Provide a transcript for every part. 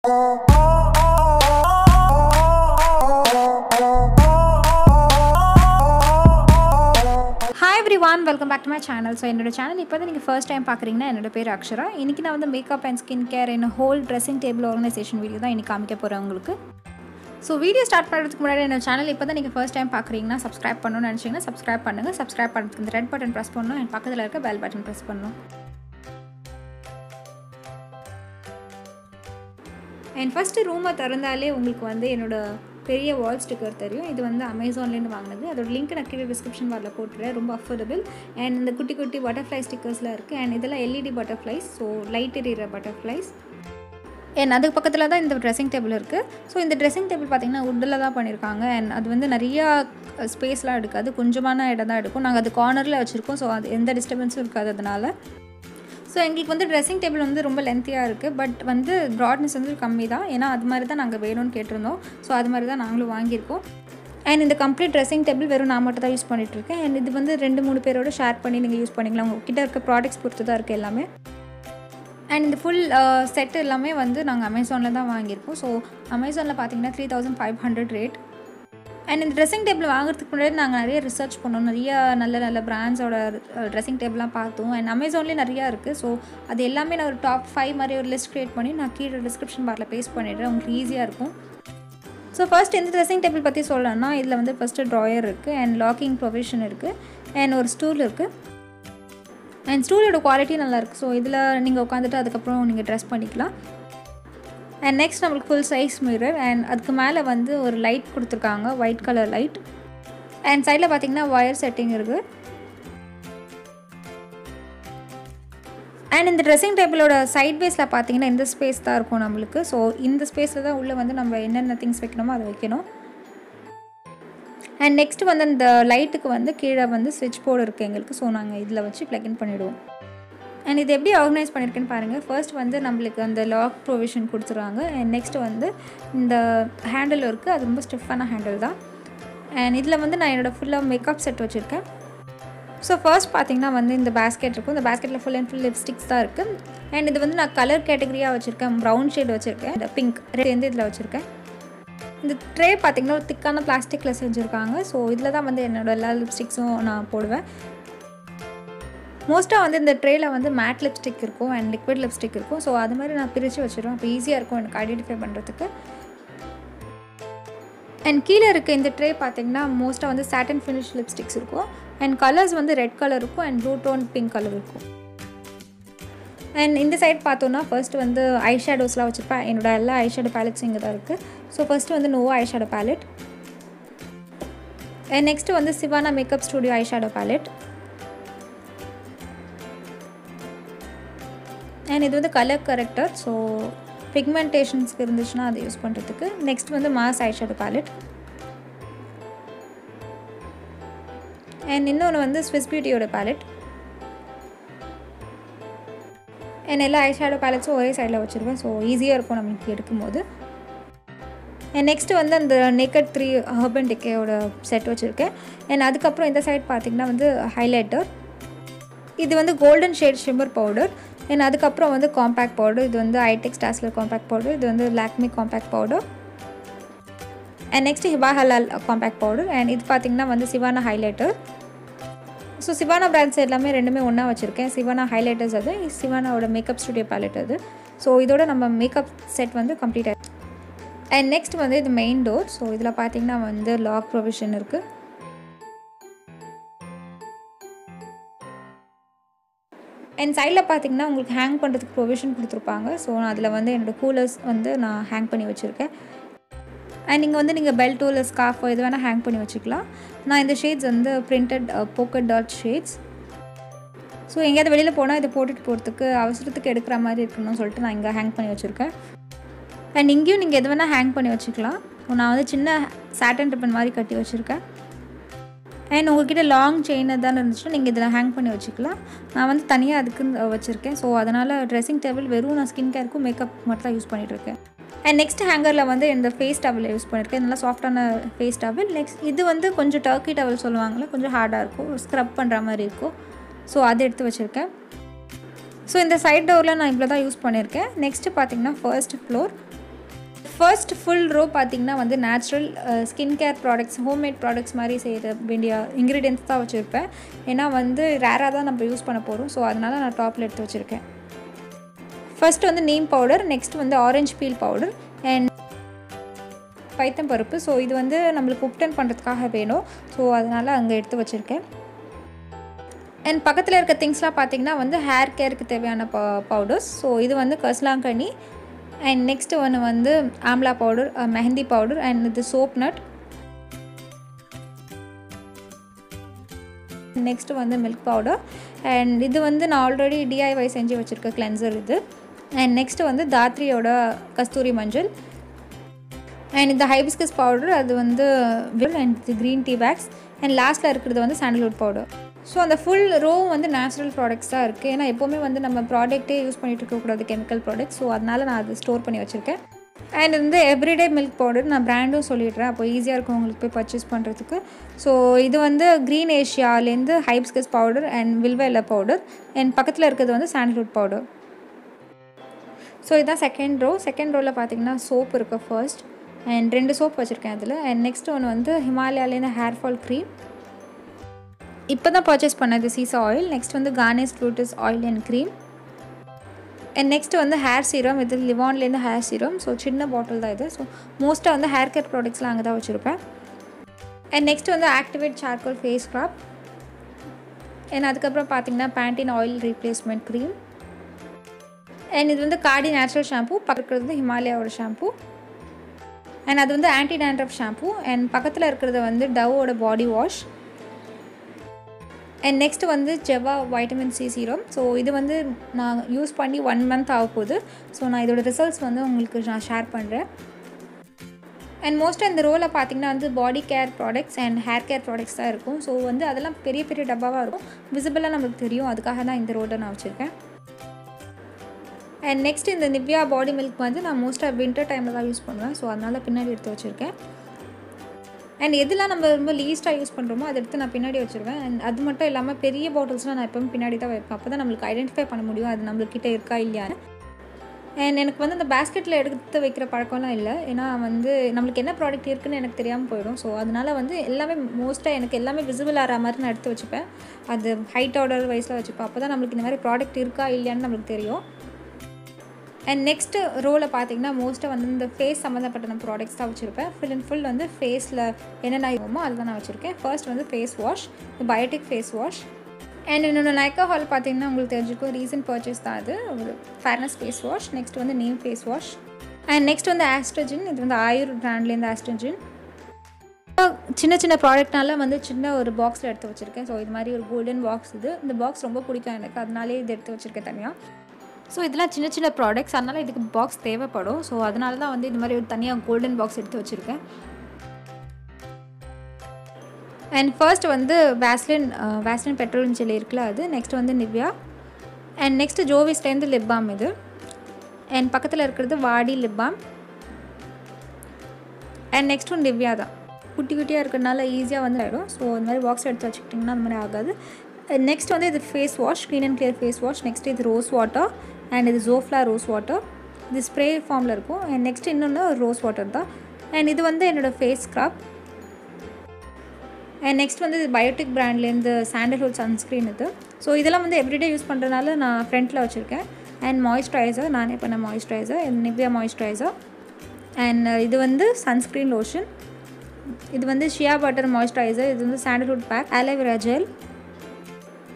Hi everyone, welcome back to my channel. So என்னோட channel இப்போ தான் நீங்கள் ஃபர்ஸ்ட் டைம் பார்க்குறீங்கன்னா என்னோட பேர் அக்ஷரா. இன்றைக்கி நான் வந்து மேக்கப் அண்ட் ஸ்கின் கேர் என்ன whole dressing table organisation video தான் இன்றைக்கி காமிக்க போகிறேன் உங்களுக்கு. ஸோ வீடியோ ஸ்டார்ட் பண்ணுறதுக்கு முன்னாடி என்னோட சேனல் இப்போ தான் நீங்கள் ஃபர்ஸ்ட் டைம் பார்க்குறீங்கன்னா சப்ஸ்கிரைப் பண்ணணும்னு நினச்சிங்கன்னா சப்ஸ்கிரைப் பண்ணுங்கள். சப்ஸ்கிரைப் பண்ணுறதுக்கு இந்த ரெட் பட்டன் ப்ரெஸ் பண்ணணும் அண்ட் பக்கத்தில் இருக்க பெல் பட்டன் ப்ரெஸ் பண்ணணும். அண்ட் ஃபஸ்ட்டு ரூமை திறந்தாலே உங்களுக்கு வந்து என்னோடய பெரிய வால் ஸ்டிக்கர் தெரியும். இது வந்து அமேசான்லேருந்து வாங்கினது. அதோட லிங்க் நான் கீழே டிஸ்கிரிப்ஷன் பாரில் போட்டுறேன். ரொம்ப அஃபோர்டபுள் அண்ட் இந்த குட்டி குட்டி பட்டர்ஃப்ளை ஸ்டிக்கர்ஸ்லாம் இருக்குது. அண்ட் இதெல்லாம் எல்இடி பட்டர்ஃப்ளைஸ், ஸோ லைட் எரியிற பட்டர்ஃப்ளைஸ். அண்ட் அதுக்கு பக்கத்தில் தான் இந்த ட்ரெஸ்ஸிங் டேபிள் இருக்குது. ஸோ இந்த ட்ரெஸ்ஸிங் டேபிள் பார்த்திங்கன்னா உட்டில் தான் பண்ணியிருக்காங்க. அண்ட் அது வந்து நிறையா ஸ்பேஸ்லாம் எடுக்காது, கொஞ்சமான இடம் தான் எடுக்கும். நாங்கள் அது கார்னரில் வச்சுருக்கோம். ஸோ அது எந்த டிஸ்டர்பன்ஸும் இருக்காது. அதனால் ஸோ எங்களுக்கு வந்து ட்ரெஸ்ஸிங் டேபிள் வந்து ரொம்ப லென்த்தியாக இருக்குது. பட் வந்து ப்ராட்னஸ் வந்து கம்மி தான். ஏன்னா அது மாதிரி தான் நாங்கள் வேணும்னு கேட்டிருந்தோம். ஸோ அது மாதிரி தான் நாங்களும் வாங்கியிருக்கோம். அண்ட் இந்த கம்ப்ளீட் ட்ரெஸ்ஸிங் டேபிள் வெறும் நான் மட்டும் தான் யூஸ் பண்ணிகிட்ருக்கேன். அண்ட் இது வந்து 2-3 பேரோட ஷேர் பண்ணி நீங்கள் யூஸ் பண்ணிக்கலாம். உங்கள்கிட்ட இருக்க ப்ராடக்ட்ஸ் பொறுத்து தான் இருக்குது எல்லாமே. அண்ட் இந்த ஃபுல் செட் எல்லாமே வந்து நாங்கள் அமேசானில் தான் வாங்கியிருக்கோம். ஸோ அமேசானில் பார்த்தீங்கன்னா 3500 ரேட். அண்ட் இந்த ட்ரெஸ்ஸிங் டேபிள் வாங்குறதுக்கு முன்னாடி நாங்கள் நிறைய ரிசர்ச் பண்ணோம். நிறைய நல்ல நல்ல பிராண்ட்ஸோட ட்ரெஸ்ஸிங் டேபிள்லாம் பார்த்தோம். அண்ட் அமேசான்லேயே நிறையா இருக்குது. ஸோ அது எல்லாமே நான் ஒரு டாப் 5 மாதிரி ஒரு லிஸ்ட் க்ரியேட் பண்ணி நான் கீழே டிஸ்கிரிப்ஷன் பாரில் பேஸ்ட் பண்ணிடுறேன். உங்களுக்கு ஈஸியாக இருக்கும். ஸோ ஃபர்ஸ்ட் இந்த ட்ரெஸ்ஸிங் டேபிள் பற்றி சொல்லணும்னா இதில் வந்து ஃபஸ்ட்டு ட்ராயர் இருக்குது அண்ட் லாக்கிங் ப்ரொவிஷன் இருக்குது அண்ட் ஒரு ஸ்டூல் இருக்குது. அண்ட் ஸ்டூலோட குவாலிட்டி நல்லாயிருக்கு. ஸோ இதில் நீங்கள் உட்காந்துட்டு அதுக்கப்புறம் நீங்கள் ட்ரெஸ் பண்ணிக்கலாம். அண்ட் நெக்ஸ்ட் நம்மளுக்கு ஃபுல் சைஸ் மிரர் அண்ட் அதுக்கு மேலே வந்து ஒரு லைட் கொடுத்துருக்காங்க, ஒயிட் கலர் லைட். அண்ட் சைடில் பார்த்தீங்கன்னா ஒயர் செட்டிங் இருக்குது. அண்ட் இந்த ட்ரெஸ்ஸிங் டேபிளோட சைட் பேஸில் பார்த்தீங்கன்னா இந்த ஸ்பேஸ் தான் இருக்கும் நம்மளுக்கு. ஸோ இந்த ஸ்பேஸில் தான் உள்ளே வந்து நம்ம என்னென்ன திங்ஸ் வைக்கணுமோ அதை வைக்கணும். அண்ட் நெக்ஸ்ட் வந்து இந்த லைட்டுக்கு வந்து கீழே வந்து ஸ்விட்ச் போர்டு இருக்குது எங்களுக்கு. ஸோ நாங்கள் இதில் வச்சு ப்ளக்இன் பண்ணிவிடுவோம். அண்ட் இது எப்படி ஆர்கனைஸ் பண்ணியிருக்கேன்னு பாருங்கள். ஃபர்ஸ்ட் வந்து நம்மளுக்கு அந்த லாக் ப்ரொவிஷன் கொடுத்துருவாங்க. அண்ட் நெக்ஸ்ட் வந்து இந்த ஹேண்டில் இருக்குது. அது ரொம்ப ஸ்டிஃபான ஹேண்டில் தான். அண்ட் இதில் வந்து நான் என்னோடய ஃபுல்லாக மேக்கப் செட் வச்சுருக்கேன். ஸோ ஃபர்ஸ்ட் பார்த்திங்கன்னா வந்து இந்த பேஸ்கெட் இருக்கும். இந்த பேஸ்கெட்டில் ஃபுல் அண்ட் ஃபுல் லிப்ஸ்டிக்ஸ் தான் இருக்குது. அண்ட் இது வந்து நான் கலர் கேட்டகரியாக வச்சுருக்கேன். ப்ரௌன் ஷேட் வச்சுருக்கேன், இந்த பிங்க் ரெண்டு இதில் வச்சுருக்கேன். இந்த ட்ரே பார்த்திங்கன்னா ஒரு திக்கான பிளாஸ்டிக்கில் செஞ்சுருக்காங்க. ஸோ இதில் தான் வந்து என்னோடய எல்லா லிப்ஸ்டிக்ஸும் நான் போடுவேன். மோஸ்ட்டாக வந்து இந்த ட்ரேயில் வந்து மேட் லிப்ஸ்டிக் இருக்கும் அண்ட் லிக்விட் லிப்ஸ்டிக் இருக்கும். ஸோ அது மாதிரி நான் பிரித்து வச்சுருவேன். அப்போ ஈஸியாக இருக்கும் எனக்கு ஐடென்டிஃபை பண்ணுறதுக்கு. அண்ட் கீழே இருக்க இந்த ட்ரே பார்த்திங்கன்னா மோஸ்ட்டாக வந்து சாட்டன் ஃபினிஷ் லிப்ஸ்டிக்ஸ் இருக்கும். அண்ட் கலர்ஸ் வந்து ரெட் கலர் இருக்கும் and blue tone pink colour இருக்கும். அண்ட் இந்த சைட் பார்த்தோன்னா ஃபர்ஸ்ட் வந்து ஐ ஷேடோஸ்லாம் வச்சுருப்பேன். என்னோட எல்லா ஐ ஷேடோ பேலட்ஸும் இங்கே தான் இருக்குது. ஸோ ஃபஸ்ட்டு வந்து Nova eye shadow palette and next வந்து Sivanna makeup studio eye shadow palette. And இது வந்து கலர் கரெக்டர். ஸோ பிக்மெண்டேஷன்ஸ்க்கு இருந்துச்சுன்னா அதை யூஸ் பண்ணுறதுக்கு. நெக்ஸ்ட் வந்து mass I shadow palette. And இன்னொன்று வந்து ஸ்விஸ் பியூட்டியோட பேலட். அண்ட் எல்லா ஐ ஷேடோ பேலட்ஸும் ஒரே சைடில் வச்சுருவேன். ஸோ ஈஸியாக இருக்கும் நம்மளுக்கு எடுக்கும்போது. அண்ட் நெக்ஸ்ட்டு வந்து அந்த நேக்கட் 3 ஹர்பன் டிக்கேயோட செட் வச்சுருக்கேன். அண்ட் அதுக்கப்புறம் இந்த சைட் பார்த்திங்கன்னா வந்து ஹைலைட்டர். இது வந்து golden shade shimmer powder. And அதுக்கப்புறம் வந்து காம்பேக்ட் பவுடர். இது வந்து ஐடெக்ஸ் டாஸ்லர் காம்பேக்ட் பவுடர். இது வந்து Lakme compact powder. And next Hiba ஹலால் காம்பேக்ட் பவுடர். அண்ட் இது பார்த்திங்கன்னா வந்து Siwana highlighter. So Siwana brands எல்லாமே ரெண்டுமே ஒன்றா வச்சுருக்கேன். சிவானா ஹைலைட்டர்ஸ் அது, சிவானாவோட மேக்கப் ஸ்டுடியோ பேலட் அது. ஸோ இதோட நம்ம மேக்கப் செட் வந்து கம்ப்ளீட் ஆகிடுச்சு. அண்ட் நெக்ஸ்ட் வந்து இது மெயின் டோர். ஸோ இதில் பார்த்திங்கன்னா வந்து லாக் ப்ரொவிஷன் இருக்குது. அண்ட் சைடில் பார்த்திங்கன்னா உங்களுக்கு ஹேங் பண்ணுறதுக்கு ப்ரொவிஷன் கொடுத்துருப்பாங்க. ஸோ நான் அதில் வந்து என்னோடய கூலர்ஸ் வந்து நான் ஹேங் பண்ணி வச்சுருக்கேன். அண்ட் நீங்கள் வந்து நீங்கள் பெல்ட்டோ இல்லை ஸ்கார்ஃபோ எது வேணால் ஹேங் பண்ணி வச்சுக்கலாம். நான் இந்த ஷேட்ஸ் வந்து printed pocket dot shades. So எங்கேயாவது வெளியில் போனால் இதை போட்டுட்டு போகிறதுக்கு அவசரத்துக்கு எடுக்கிற மாதிரி இருக்கணும்னு சொல்லிட்டு நான் இங்கே ஹேங் பண்ணி வச்சுருக்கேன். அண்ட் இங்கேயும் நீங்கள் எது வேணால் ஹேங் பண்ணி வச்சுக்கலாம். நான் வந்து சின்ன சாட்டன் ரிப்பன் மாதிரி கட்டி வச்சுருக்கேன். அண்ட் உங்கள்கிட்ட லாங் செயின் தான் இருந்துச்சுன்னா நீங்கள் இதில் ஹேங் பண்ணி வச்சுக்கலாம். நான் வந்து தனியாக அதுக்கு வச்சுருக்கேன். ஸோ அதனால் ட்ரெஸ்ஸிங் டேபிள் வெறும் நான் ஸ்கின் கேருக்கும் மேக்கப் மட்டும் தான் யூஸ் பண்ணிகிட்ருக்கேன். அண்ட் நெக்ஸ்ட் ஹேங்கரில் வந்து இந்த ஃபேஸ் டவல் யூஸ் பண்ணியிருக்கேன். நல்லா சாஃப்டான ஃபேஸ் டவல். நெக்ஸ்ட் இது வந்து கொஞ்சம் டர்க்கி டவல் சொல்லுவாங்கள்ல, கொஞ்சம் ஹார்டாக இருக்கும், ஸ்க்ரப் பண்ணுற மாதிரி இருக்கும். ஸோ அதை எடுத்து வச்சுருக்கேன். ஸோ இந்த சைட் டோரில் நான் இவ்வளோ தான் யூஸ் பண்ணியிருக்கேன். நெக்ஸ்ட்டு பார்த்திங்கன்னா first floor. First full row பார்த்திங்கன்னா வந்து natural skin care products homemade products மாதிரி செய்கிற வேண்டிய இன்க்ரீடியன்ட்ஸ் தான் வச்சுருப்பேன். ஏன்னா வந்து ரேராக தான் நம்ம யூஸ் பண்ண போகிறோம். ஸோ அதனால் நான் டாப்பில் எடுத்து வச்சுருக்கேன். ஃபர்ஸ்ட் வந்து நீம் பவுடர், நெக்ஸ்ட் வந்து ஆரஞ்சு பீல் பவுடர் அண்ட் பைத்தம் பருப்பு. ஸோ இது வந்து நம்மளுக்கு உப்டன் பண்ணுறதுக்காக வேணும். ஸோ அதனால் அங்கே எடுத்து வச்சுருக்கேன். அண்ட் பக்கத்தில் இருக்க திங்ஸ்லாம் பார்த்திங்கன்னா வந்து ஹேர் கேருக்கு தேவையான பவுடர்ஸ். ஸோ இது வந்து கஸ்லாங்கண்ணி அண்ட் நெக்ஸ்ட் ஒன்று வந்து amla powder, mehndi powder and இது சோப் நட். நெக்ஸ்ட் வந்து மில்க் பவுடர் அண்ட் இது வந்து நான் ஆல்ரெடி டிஐஒய் செஞ்சு வச்சுருக்க கிளென்சர் இது. அண்ட் நெக்ஸ்ட் வந்து தாத்ரியோட கஸ்தூரி மஞ்சள் அண்ட் இந்த ஹைபிஸ்கஸ் பவுடர் அது வந்து அண்ட் இது க்ரீன் டீ பேக்ஸ் அண்ட் லாஸ்ட்டில் இருக்கிறது வந்து சாண்டல்வுட் பவுடர். ஸோ அந்த ஃபுல் ரோ வந்து நேச்சுரல் ப்ராடக்ட்ஸ் தான் இருக்குது. ஏன்னா எப்போவுமே வந்து நம்ம ப்ராடக்ட்டே யூஸ் பண்ணிகிட்டு இருக்கக்கூடாது, கெமிக்கல் ப்ராடக்ட்ஸ். ஸோ அதனால் நான் அது ஸ்டோர் பண்ணி வச்சுருக்கேன். அண்ட் வந்து எவ்ரிடே மில்க் பவுடர் நான் ப்ராண்டும் சொல்லிடுறேன், அப்போ ஈஸியாக இருக்கும் உங்களுக்கு போய் பர்ச்சேஸ் பண்ணுறதுக்கு. ஸோ இது வந்து க்ரீன் ஏஷியாலேருந்து ஹைபிஸ்கஸ் பவுடர் அண்ட் வில்வெல்ல பவுடர் அண்ட் பக்கத்தில் இருக்கிறது வந்து சாண்டல்வுட் பவுடர். ஸோ இதுதான் செகண்ட் ரோ. செகண்ட் ரோவில் பார்த்திங்கன்னா சோப் இருக்குது ஃபர்ஸ்ட் அண்ட் 2 சோப் வச்சுருக்கேன் அதில். அண்ட் நெக்ஸ்ட் ஒன்று வந்து ஹிமாலயாலேருந்து ஹேர் ஃபால் க்ரீம், இப்போ தான் பர்ச்சேஸ் பண்ணது CbeeSo ஆயில். நெக்ஸ்ட் வந்து Garnier Fructis oil and cream and next வந்து ஹேர் சீரம். இது லிவான்லேருந்து ஹேர் சீரம். ஸோ சின்ன பாட்டில் தான் இது. ஸோ மோஸ்ட்டாக வந்து ஹேர் கேர் ப்ராடக்ட்ஸ்லாம் அங்கே தான் வச்சுருப்பேன். அண்ட் நெக்ஸ்ட் வந்து activate charcoal face scrub and அதுக்கப்புறம் பார்த்திங்கன்னா Pantene oil replacement cream and இது வந்து காடி நேச்சுரல் ஷாம்பூ, பக்கத்தில் வந்து ஹிமாலயாவோட ஷாம்பூ அண்ட் அது வந்து ஆன்டி டேண்ட்ரஃப் ஷாம்பூ அண்ட் பக்கத்தில் இருக்கிறது வந்து டவோட பாடி வாஷ் அண்ட் நெக்ஸ்ட் வந்து ஜெவா வைட்டமின் C சீரம். ஸோ இது வந்து நான் யூஸ் பண்ணி 1 month ஆக போகுது. ஸோ நான் இதோட ரிசல்ட்ஸ் வந்து உங்களுக்கு நான் ஷேர் பண்ணுறேன். அண்ட் மோஸ்ட்டாக இந்த ரோவில் பார்த்திங்கன்னா வந்து பாடி care products and hair care products தான் இருக்கும். ஸோ வந்து அதெல்லாம் பெரிய பெரிய டப்பாவாக இருக்கும், விசிபிளாக நம்மளுக்கு தெரியும். அதுக்காக தான் இந்த ரோலை நான் வச்சுருக்கேன். அண்ட் நெக்ஸ்ட் இந்த நிவ்யா பாடி மில்க் வந்து நான் மோஸ்ட்டாக வின்டர் டைமில் தான் யூஸ் பண்ணுவேன். ஸோ அதனால் பின்னாடி எடுத்து வச்சுருக்கேன். அண்ட் எதெல்லாம் நம்ம ரொம்ப லீஸ்ட்டாக யூஸ் பண்ணுறோமோ அதை எடுத்து நான் பின்னாடி வச்சுருவேன். அண்ட் அது மட்டும் இல்லாமல் பெரிய பாட்டில்ஸ்லாம் நான் எப்பவும் பின்னாடி தான் வைப்பேன். அப்போ தான் நம்மளுக்கு ஐடென்டிஃபை பண்ண முடியும் அது நம்மளுக்கிட்ட இருக்கா இல்லையான்னு. அண்ட் எனக்கு வந்து அந்த பேஸ்கெட்டில் எடுத்து வைக்கிற பழக்கம்லாம் இல்லை. ஏன்னா வந்து நம்மளுக்கு என்ன ப்ராடக்ட் இருக்குதுன்னு எனக்கு தெரியாமல் போயிடும். ஸோ அதனால் வந்து எல்லாமே மோஸ்ட்டாக எனக்கு எல்லாமே விசிபிள் ஆகிற மாதிரி நான் எடுத்து வச்சுப்பேன். அது ஹைட் ஆர்டர் வைஸில் வச்சுப்பேன். அப்போ தான் நம்மளுக்கு இந்த மாதிரி ப்ராடக்ட் இருக்கா இல்லையான்னு நம்மளுக்கு தெரியும். அண்ட் நெக்ஸ்ட்டு ரோவில் பார்த்திங்கன்னா மோஸ்ட்டாக வந்து இந்த ஃபேஸ் சம்மந்தப்பட்ட நான் ப்ராடக்ட்ஸ் தான் வச்சுருப்பேன். ஃபுல் அண்ட் ஃபுல் வந்து ஃபேஸில் என்னென்ன ஆகுமோ அதுதான் நான் வச்சுருக்கேன். ஃபர்ஸ்ட் வந்து face wash, Biotique face wash and என்னோட நைக்கா ஹால் பார்த்திங்கன்னா உங்களுக்கு தெரிஞ்சிருக்கும், ரீசன்ட் பர்ச்சேஸ் தான் அது, ஒரு ஃபேர்னஸ் ஃபேஸ் வாஷ். நெக்ஸ்ட் வந்து neem face wash and next வந்து ஆஸ்ட்ரஜின். இது வந்து ஆயுர் பிராண்ட்லேருந்து ஆஸ்ட்ரஜின். சின்ன சின்ன ப்ராடக்ட்னால வந்து சின்ன ஒரு பாக்ஸில் எடுத்து வச்சுருக்கேன். ஸோ இது மாதிரி ஒரு கோல்டன் பாக்ஸ் இது. இந்த பாக்ஸ் ரொம்ப பிடிக்கும் எனக்கு, அதனாலே இது எடுத்து வச்சுருக்கேன் தனியாக. ஸோ இதெல்லாம் சின்ன சின்ன ப்ராடக்ட்ஸ், அதனால் இதுக்கு பாக்ஸ் தேவைப்படும். ஸோ அதனால தான் வந்து இந்த மாதிரி ஒரு தனியாக கோல்டன் பாக்ஸ் எடுத்து வச்சுருக்கேன். அண்ட் ஃபர்ஸ்ட் வந்து வேஸ்லின் பெட்ரோலியம் ஜெல்லி இருக்குல்ல அது. நெக்ஸ்ட் வந்து நிவ்யா அண்ட் நெக்ஸ்ட் ஜோவிஸ்லேருந்து லிப் பாம் இது. அண்ட் பக்கத்தில் இருக்கிறது வாடி லிப் பாம் அண்ட் நெக்ஸ்ட் ஒன்று நிவ்யா தான். குட்டி குட்டியாக இருக்கிறதுனால ஈஸியாக வந்து ஆகிடும். ஸோ இந்த மாதிரி பாக்ஸ் எடுத்து வச்சுக்கிட்டிங்கன்னா அந்த மாதிரி ஆகாது. நெக்ஸ்ட் வந்து இது face wash, clean and clear face wash. Next இது ரோஸ் வாட்டர் அண்ட் இது ஜோஃப்லா ரோஸ் வாட்டர். இது ஸ்ப்ரே ஃபார்மில் இருக்கும். அண்ட் நெக்ஸ்ட் இன்னொன்று ரோஸ் வாட்டர் தான். அண்ட் இது வந்து என்னோடய ஃபேஸ் ஸ்க்ரப். அண்ட் நெக்ஸ்ட் வந்து இது பயோட்டிக் பிராண்ட்லேருந்து சாண்டல்வுட் சன்ஸ்க்ரீன் இது. ஸோ இதெல்லாம் வந்து எவ்ரிடே யூஸ் பண்ணுறதுனால நான் ஃப்ரண்ட்டில் வச்சுருக்கேன். அண்ட் மாய்ஸ்சரைசர், நானே பண்ண மாய்ஸ்சரைசர், நிவ்யா மாய்ஸ்சரைசர். அண்ட் இது வந்து சன்ஸ்க்ரீன் லோஷன். இது வந்து ஷியா பட்டர் மாய்ஸ்சரைசர். இது வந்து சாண்டல்வுட் பேக், ஆலோவேரா ஜெல்.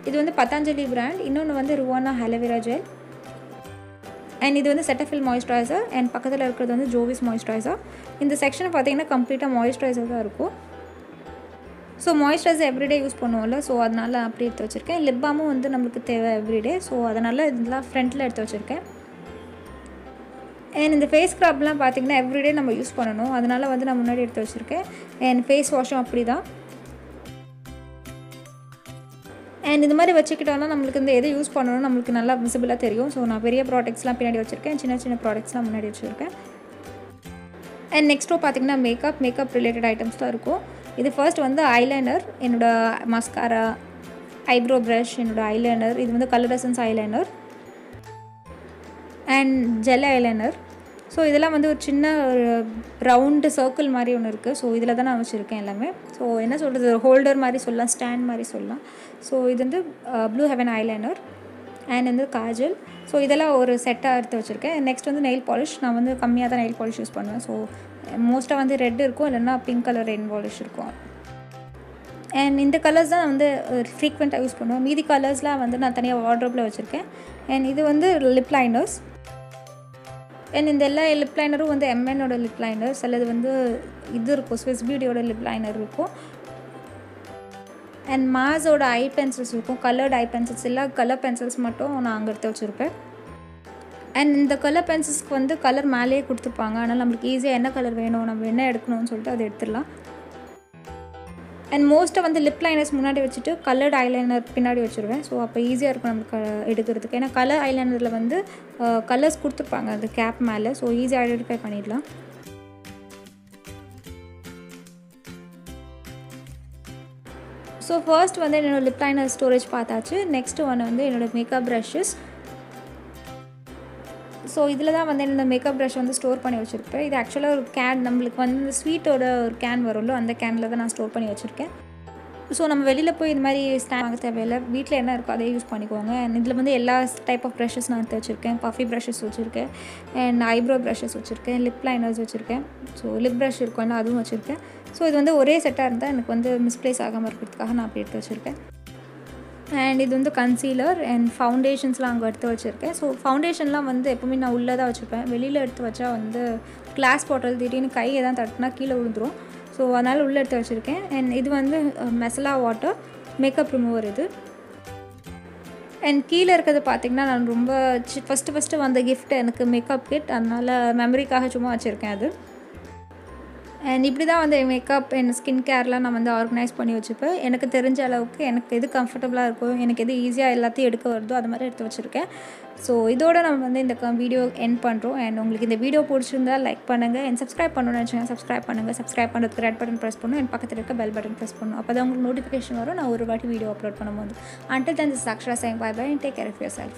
இது வந்து பத்தாஞ்சலி பிராண்ட். இன்னொன்று வந்து ருவானா ஆலோவேரா ஜெல். அண்ட் இது வந்து செட்டஃபில் மாய்ஸ்சரைசர். அண்ட் பக்கத்தில் இருக்கிறது வந்து ஜோவிஸ் மாய்ஸ்சரைசர். இந்த செக்ஷன் பார்த்திங்கன்னா கம்ப்ளீட்டாக மாய்ஸ்சரைசர் தான் இருக்கும். ஸோ மாய்ஸ்சரைசர் எவ்ரிடே யூஸ் பண்ணுவோம்ல, ஸோ அதனால் அப்படி எடுத்து வச்சுருக்கேன். லிப் பாமும் வந்து நம்மளுக்கு தேவை எவ்ரிடே. ஸோ அதனால் இதெல்லாம் ஃப்ரண்ட்டில் எடுத்து வச்சுருக்கேன். அண்ட் இந்த ஃபேஸ் ஸ்க்ரப்லாம் பார்த்திங்கன்னா எவ்ரிடே நம்ம யூஸ் பண்ணணும், அதனால் வந்து நான் முன்னாடி எடுத்து வச்சுருக்கேன். அண்ட் ஃபேஸ் வாஷும் அப்படி தான். அண்ட் இந்த மாதிரி வச்சுக்கிட்டோன்னா நம்மளுக்கு இந்த எது யூஸ் பண்ணணும் நம்மளுக்கு நல்லா விசிபிளாக தெரியும். ஸோ நான் பெரிய ப்ராடக்ட்ஸ்லாம் பின்னாடி வச்சுருக்கேன், சின்ன சின்ன ப்ராடக்ட்ஸ்லாம் முன்னாடி வச்சுருக்கேன். அண்ட் நெக்ஸ்ட் பார்த்திங்கன்னா மேக்கப் ரிலேட்டட் ஐட்டம்ஸ் தான் இருக்கும். இது ஃபர்ஸ்ட் வந்து ஐலைனர், என்னோடய மஸ்காரா, ஐப்ரோ ப்ரஷ், என்னோடய ஐலைனர். இது வந்து colour essence eyeliner and gel eyeliner. So இதெல்லாம் வந்து ஒரு சின்ன ஒரு ரவுண்டு சர்க்கிள் மாதிரி ஒன்று இருக்குது. ஸோ இதில் தான் நான் வச்சுருக்கேன் எல்லாமே. ஸோ என்ன சொல்கிறது, ஹோல்டர் மாதிரி சொல்லலாம், ஸ்டாண்ட் மாதிரி சொல்லலாம். ஸோ இது வந்து ப்ளூ ஹெவன் ஐலைனர் அண்ட் வந்து காஜல். ஸோ இதெல்லாம் ஒரு செட்டாக எடுத்து வச்சுருக்கேன். நெக்ஸ்ட் வந்து நெயில் பாலிஷ். நான் வந்து கம்மியாக தான் நெயில் பாலிஷ் யூஸ் பண்ணுவேன். ஸோ மோஸ்ட்டாக வந்து ரெட் இருக்கும், இல்லைன்னா பிங்க் கலர் நெயில் பாலிஷ் இருக்கும். அண்ட் இந்த கலர்ஸ் தான் வந்து ஃப்ரீக்வெண்ட்டாக யூஸ் பண்ணுவேன். மீதி கலர்ஸ்லாம் வந்து நான் தனியாக வார்ட்ரோப்பில் வச்சுருக்கேன். அண்ட் இது வந்து லிப் லைனர்ஸ். அண்ட் இந்த எல்லா லிப் லைனரும் வந்து எம்என்னோட லிப் லைனர்ஸ், அல்லது வந்து இது இருக்கும் ஸ்விஸ் பியூட்டியோட லிப் லைனர் இருக்கும். அண்ட் மாஸோட ஐ பென்சில்ஸ் இருக்கும், கலர்டு ஐ பென்சில்ஸ். எல்லா கலர் பென்சில்ஸ் மட்டும் நான் அங்கே எடுத்து வச்சுருப்பேன். அண்ட் இந்த கலர் பென்சில்ஸ்க்கு வந்து கலர் மேலேயே கொடுத்துருப்பாங்க. அதனால் நம்மளுக்கு ஈஸியாக என்ன கலர் வேணும், நம்ம என்ன எடுக்கணும்னு சொல்லிட்டு அதை எடுத்துடலாம். அண்ட் மோஸ்ட்டாக வந்து லிப் லைனர்ஸ் முன்னாடி வச்சுட்டு கலர்டு ஐலைனர் பின்னாடி வச்சுருவேன். ஸோ அப்போ ஈஸியாக இருக்கும் நமக்கு எடுக்கிறதுக்கு. ஏன்னா கலர் ஐலைனரில் வந்து கலர்ஸ் கொடுத்துருப்பாங்க அந்த கேப் மேலே. ஸோ ஈஸியாக ஐடென்டிஃபை பண்ணிடலாம். ஸோ ஃபர்ஸ்ட் வந்து என்னோடய லிப் லைனர் ஸ்டோரேஜ் பார்த்தாச்சு. நெக்ஸ்ட்டு ஒன்று வந்து என்னோடய மேக்கப் ப்ரஷஸ். ஸோ இதில் தான் வந்து இந்த மேக்கப் ப்ரஷ் வந்து ஸ்டோர் பண்ணி வச்சுருப்பேன். இது ஆக்சுவலாக ஒரு கேன், நம்மளுக்கு வந்து ஸ்வீட்டோட ஒரு கேன் வரும்ல, அந்த கேனில் தான் நான் ஸ்டோர் பண்ணி வச்சுருக்கேன். ஸோ நம்ம வெளியில் போய் இது மாதிரி ஸ்டாண்ட் வாங்க தேவையில்லை, வீட்டில் என்ன இருக்கோ அதே யூஸ் பண்ணிக்கோங்க. அண்ட் இதில் வந்து எல்லா டைப் ஆஃப் ப்ரஷஸ் நான் எடுத்து வச்சுருக்கேன். பஃபி ப்ரஷஸ் வச்சுருக்கேன், அண்ட் ஐப்ரோ ப்ரஷஸ் வச்சுருக்கேன், லிப் லைனர்ஸ் வச்சுருக்கேன். ஸோ லிப் ப்ரஷ் இருக்கும்ல, அதுவும் வச்சுருக்கேன். ஸோ இது வந்து ஒரே செட்டாக இருந்தால் எனக்கு வந்து மிஸ்ப்ளேஸ் ஆகாமல் இருக்கிறதுக்காக நான் அப்படி எடுத்து வச்சுருக்கேன். அண்ட் இது வந்து கன்சீலர் அண்ட் ஃபவுண்டேஷன்ஸ்லாம் அங்கே எடுத்து வச்சுருக்கேன். ஸோ ஃபவுண்டேஷன்லாம் வந்து எப்போவுமே நான் உள்ளே தான் வச்சுருப்பேன். வெளியில் எடுத்து வச்சா வந்து கிளாஸ் பாட்டில் திடீர்னு கையை தான் தட்டினா கீழே விழுந்துடும். ஸோ அதனால் உள்ளே எடுத்து வச்சுருக்கேன். அண்ட் இது வந்து மெசலா வாட்டர் மேக்கப் ரிமூவர் இது. அண்ட் கீழே இருக்கிறது பார்த்திங்கன்னா நான் ரொம்ப ஃபஸ்ட்டு வந்த கிஃப்ட் எனக்கு மேக்கப் கிட், அதனால் மெமரிக்காக சும்மா வச்சுருக்கேன் அது. அண்ட் இப்படி தான் வந்து மேக்கப் அண்ட் ஸ்கின் கேர்லாம் நான் வந்து ஆர்கனைஸ் பண்ணி வச்சுப்பேன். எனக்கு தெரிஞ்ச அளவுக்கு எனக்கு எது கம்ஃபர்டபுளாக இருக்கும், எனக்கு எது ஈஸியாக எல்லாத்தையும் எடுக்க வருதோ அது மாதிரி எடுத்து வச்சுருக்கேன். ஸோ இதோட நம்ம வந்து இந்த வீடியோ எண்ட் பண்ணுறோம். அண்ட் உங்களுக்கு இந்த வீடியோ பிடிச்சிருந்தா லைக் பண்ணுங்கள். அண்ட் சப்ஸ்கிரைப் பண்ணணும்னு நினச்சிங்கன்னா சப்ஸ்கிரைப் பண்ணுங்கள். சப்ஸ்கிரைப் பண்ணுறதுக்கு ரெட் பட்டன் ப்ரெஸ் பண்ணணும். அண்ட் பக்கத்தில் இருக்க பெல் பட்டன் ப்ரெஸ் பண்ணணும். அப்போ தான் உங்களுக்கு நோட்டிஃபிகேஷன் வரும் நான் ஒரு வாட்டி வீடியோ அப்லோட் பண்ணும்போது. Until then, this is Akshara saying bye bye and take care of yourself.